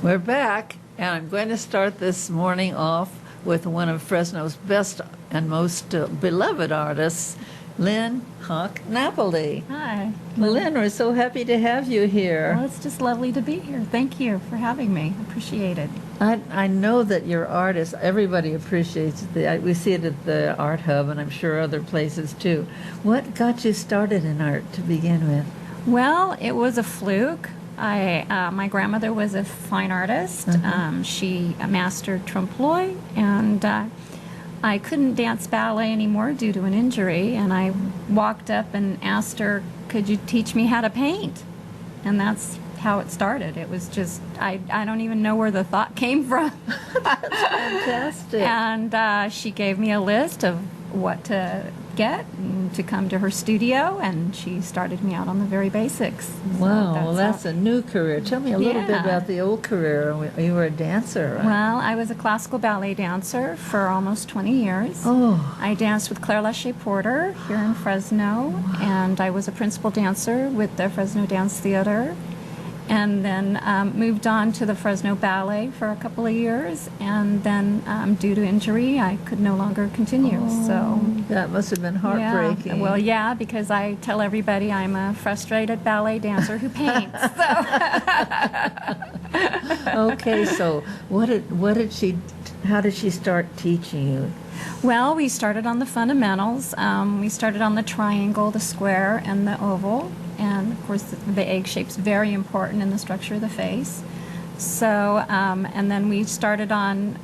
We're back, and I'm going to start this morning off with one of Fresno's best and most beloved artists, Lynn Hock Napoli. Hi. Lynn, we're so happy to have you here. Well, it's just lovely to be here. Thank you for having me. Appreciate it. I know that your art is, everybody appreciates it. We see it at the Art Hub, and I'm sure other places too. What got you started in art to begin with? Well, it was a fluke. My grandmother was a fine artist. She mastered trompe-l'oeil, and I couldn't dance ballet anymore due to an injury, and I walked up and asked her, could you teach me how to paint? And that's how it started. It was just, I don't even know where the thought came from. That's fantastic. And she gave me a list of what to get and to come to her studio, and she started me out on the very basics. Wow, that's a new career. Tell me a little bit about the old career. You were a dancer, right? Well, I was a classical ballet dancer for almost 20 years. Oh. I danced with Claire Lachey Porter here in Fresno, and I was a principal dancer with the Fresno Dance Theater, and then moved on to the Fresno Ballet for a couple of years, and then due to injury I could no longer continue. So that must have been heartbreaking. Yeah. Well, yeah, because I tell everybody I'm a frustrated ballet dancer who paints. Okay, so how did she start teaching you? Well, we started on the fundamentals. We started on the triangle, the square, and the oval. And of course, the egg shape's very important in the structure of the face. So, and then we started on,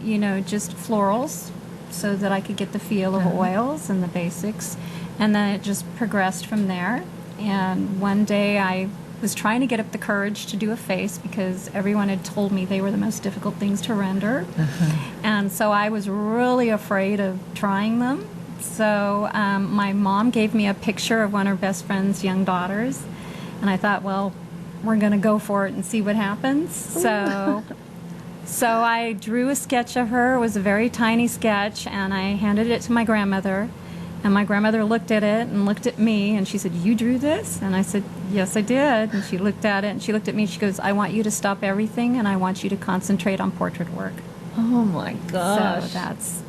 just florals so that I could get the feel of oils and the basics. And then it just progressed from there. And one day I was trying to get up the courage to do a face because everyone had told me they were the most difficult things to render. And so I was really afraid of trying them. So my mom gave me a picture of one of her best friend's young daughters, and I thought, well, we're going to go for it and see what happens. So I drew a sketch of her. It was a very tiny sketch, and I handed it to my grandmother. And my grandmother looked at it and looked at me, and she said, "You drew this?" And I said, "Yes, I did." And she looked at it, and she looked at me, and she goes, "I want you to stop everything, and I want you to concentrate on portrait work." Oh my gosh! So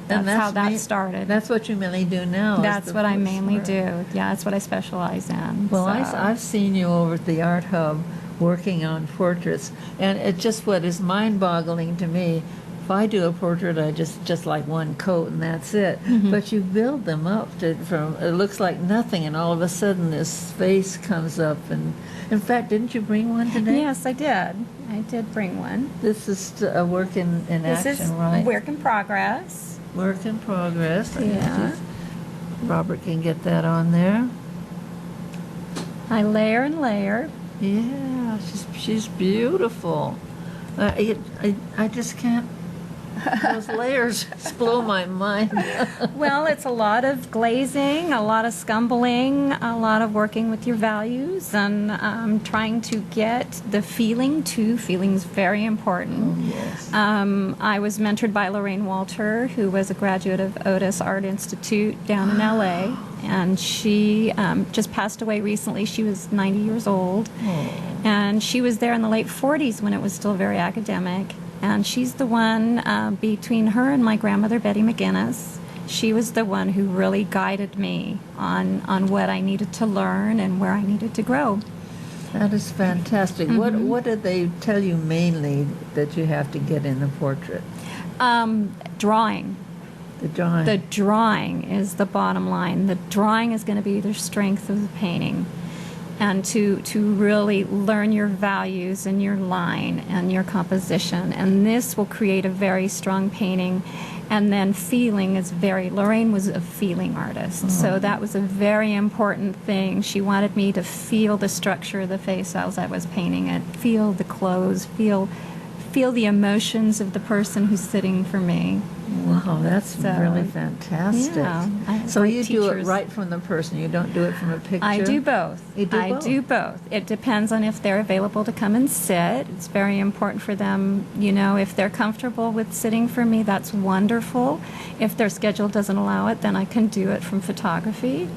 that's how that started. That's what you mainly do now. That's what I mainly do. Yeah, that's what I specialize in. Well, I've seen you over at the Art Hub working on portraits, and it just what is mind-boggling to me. If I do a portrait, I just like one coat and that's it. But you build them up from it looks like nothing, and all of a sudden this face comes up. And in fact, didn't you bring one today? Yes, I did. I did bring one. This is a work in this action, is right? Work in progress. Work in progress. Yeah. Robert can get that on there. I layer and layer. Yeah, she's beautiful. I just can't. Those layers blow my mind. Well, it's a lot of glazing, a lot of scumbling, a lot of working with your values, and trying to get the feeling too. Feeling's very important. Oh, yes. I was mentored by Lorraine Walter, who was a graduate of Otis Art Institute down in LA, and she just passed away recently. She was 90 years old, and she was there in the late 40s when it was still very academic. And she's the one, between her and my grandmother, Betty McGinnis, she was the one who really guided me on what I needed to learn and where I needed to grow. That is fantastic. What did they tell you mainly that you have to get in the portrait? Drawing. The drawing. The drawing is the bottom line. The drawing is going to be the strength of the painting. And to really learn your values and your line and your composition. And this will create a very strong painting. And then feeling is Lorraine was a feeling artist. So that was a very important thing. She wanted me to feel the structure of the face as I was painting it, feel the clothes, feel the emotions of the person who's sitting for me. Wow, that's really fantastic. Yeah, so you do it right from the person. You don't do it from a picture? I do both. You do both? I do both. It depends on if they're available to come and sit. It's very important for them, if they're comfortable with sitting for me, that's wonderful. If their schedule doesn't allow it, then I can do it from photography.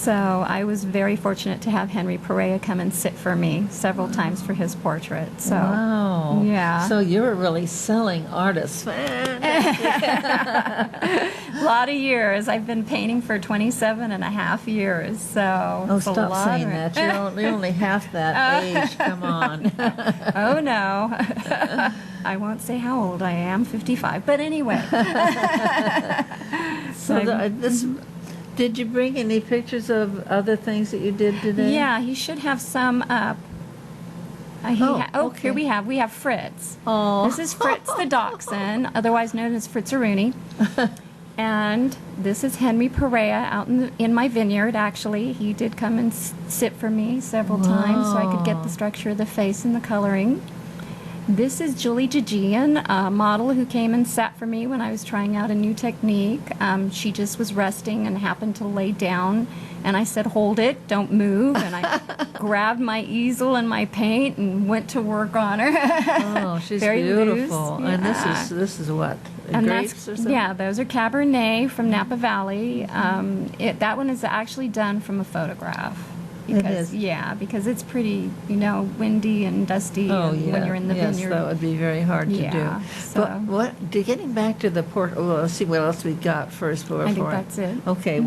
So I was very fortunate to have Henry Perea come and sit for me several times for his portrait. So, wow. yeah. So you're a really selling artist. A lot of years. I've been painting for 27 and a half years. So Oh, it's a stop lot saying of- that. You're only half that age. Come on. Oh, no. I won't say how old I am, 55. But anyway. So did you bring any pictures of other things that you did today? Yeah, he should have some up. Okay. Here we have Fritz. Oh. This is Fritz the dachshund, otherwise known as Fritzeroonie. And this is Henry Perea out in my vineyard, actually. He did come and sit for me several times so I could get the structure of the face and the coloring. This is Julie Jijian, a model who came and sat for me when I was trying out a new technique. She just was resting and happened to lay down, and I said, "Hold it, don't move." And I grabbed my easel and my paint and went to work on her. Oh, she's Very beautiful. loose, And yeah. this is what? And Grapes or something? yeah, those are Cabernet from Napa Valley. That one is actually done from a photograph. It is. Yeah, because it's pretty, windy and dusty Oh, yeah. when you're in the yes, vineyard. that would be very hard to Yeah, do. so- But getting back to the portrait, well, let's see what else we got first before. I think that's it. Okay,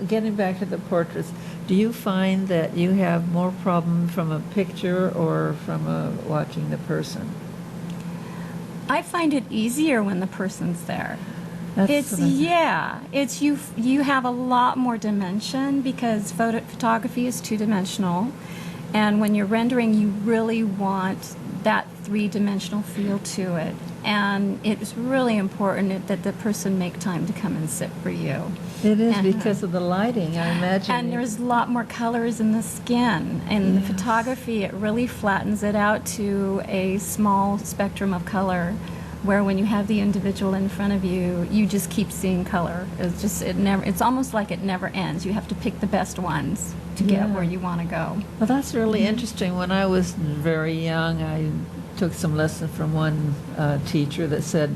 getting back to the portraits, do you find that you have more problem from a picture or from watching the person? I find it easier when the person's there. That's what I- It's you have a lot more dimension because photography is two-dimensional, and when you're rendering, you really want that three-dimensional feel to it. And it's really important that the person make time to come and sit for you. It is Uh-huh. because of the lighting, I imagine. And there's a lot more colors in the skin. In the Yes. photography, it really flattens it out to a small spectrum of color, where when you have the individual in front of you, you just keep seeing color. It's almost like it never ends. You have to pick the best ones to get Yeah. where you want to go. Well, that's really interesting. When I was very young, I took some lessons from one teacher that said,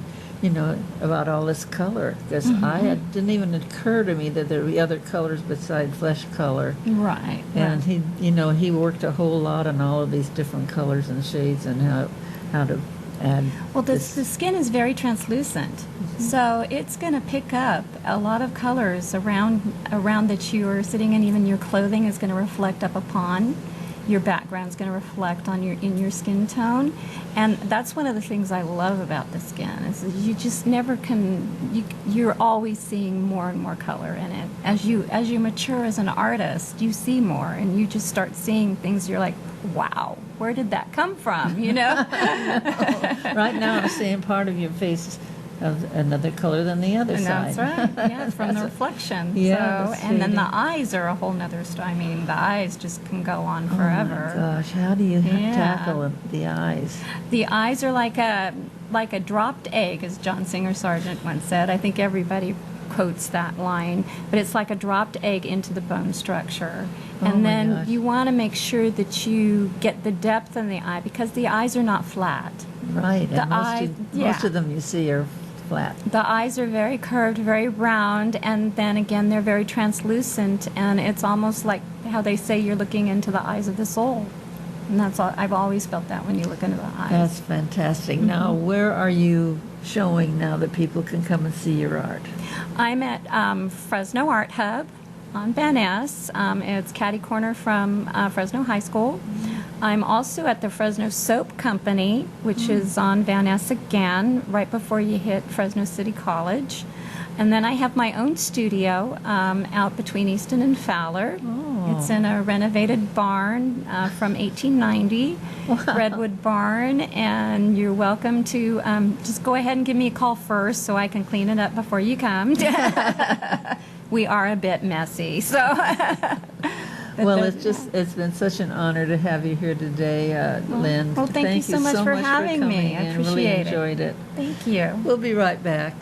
about all this color, because it didn't even occur to me that there would be other colors besides flesh color. Right. And he worked a whole lot on all of these different colors and shades and how to add. Well, the this. skin is very translucent, so it's going to pick up a lot of colors around that you are sitting in. Even your clothing is going to reflect up upon. Your background is going to reflect in your skin tone, and that's one of the things I love about the skin is that you just never can. You're always seeing more and more color in it. As you mature as an artist, you see more, and you just start seeing things. You're like, wow, where did that come from? Right now, I'm seeing part of your face of another color than the other And side. that's right. Yeah, from the reflection. Yeah, So, that's and then the shading. eyes are a whole nother story. I mean, the eyes just can go on Oh my forever. gosh, how do you Yeah. tackle the eyes? The eyes are like a dropped egg, as John Singer Sargent once said. I think everybody quotes that line, but it's like a dropped egg into the bone structure. Oh And my then gosh. you want to make sure that you get the depth in the eye because the eyes are not flat. Right, The and eye- most yeah. of them you see are flat. The eyes are very curved, very round, and then again, they're very translucent, and it's almost like how they say you're looking into the eyes of the soul. And that's all, I've always felt that when you look into the eyes. That's fantastic. Now, where are you showing now that people can come and see your art? I'm at Fresno Art Hub on Van Ness. It's catty corner from Fresno High School. I'm also at the Fresno Soap Company, which is on Van Ness again, right before you hit Fresno City College. And then I have my own studio out between Easton and Fowler. Oh. It's in a renovated barn from 1890, Redwood Barn. And you're welcome to just go ahead and give me a call first so I can clean it up before you come. We are a bit messy, so. Well, it's been such an honor to have you here today, Lynn. well, thank you so much for having me. coming I in. Really appreciate it. enjoyed it. Thank you. We'll be right back.